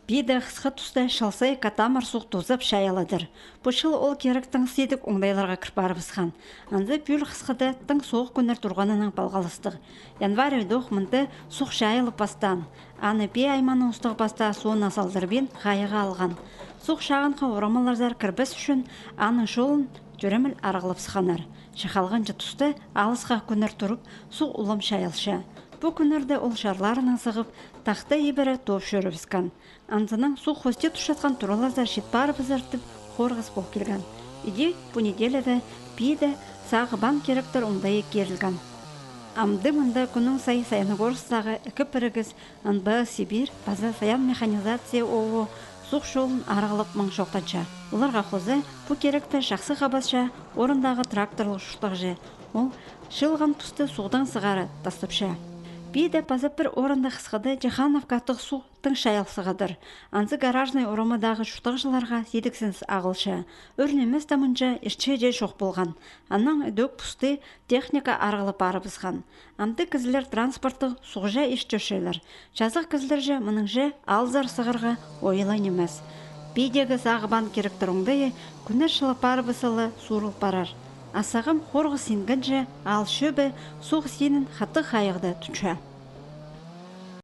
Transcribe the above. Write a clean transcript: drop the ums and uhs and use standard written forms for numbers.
Биді қысқы тұста шалсай катамар суқ тозып шайаладыр. Бұшыл ол керіктің седік оңдайларға кірпары бізхан. Анды бүл қысқыда тың соғық көнір тұрғанының балғалыстық. Январь өйдіқ мұнды суқ шайылып бастан. Аны бей айманы ұстық баста суын асалдырбен ғайыға алған. Суқ шағынға орамаларзар кірбіс үшін аны жолын жүреміл арғылып сықанар. Шықалған тұсты алысқа көнір тұрып суқ ұлым шайылшы. Бұл күнірді ол шарларының сығып, тақты ебірі топ шөрібізген. Андының су хосте тұшатқан туралардар шетпары бізіртіп, қорғыз бол келген. Иде бұл неделеді бейді сағыбан керектір оңдайы керілген. Амды мұнда күнің Саяногорстағы үкі бірігіз Анбы Сибир, база саян механизация оғы суқ жолын арғылып мұң жоқтанша. Оларға қозы бұл керекті жақсы қабасша орындағы тракторлық шұқтық же. Ол шылған тұсты суғдан сығары тастыпша. Биді базап бір орында қысқады Жахановка аттық суқтың шайылсығыдыр. Анзы гаражный орамыдағы шұқтық жыларға седіксінс ағылшы. Өрнеміз дамынша ішче же шоқ болған. Аннан өдөк пұсты техника арғылып арыбызған. Амды кізілер транспорттық суғжа ішчөшелер. Жазық кізілер же мұның же алзар сығырға ойылайн емес. Бидегі сағыбан керектір оңдайы күнер шылып арыбысылы суырыл барар. Асағым қорғы сенгін же ал шөбі суғы сенін хаты қайығды түча.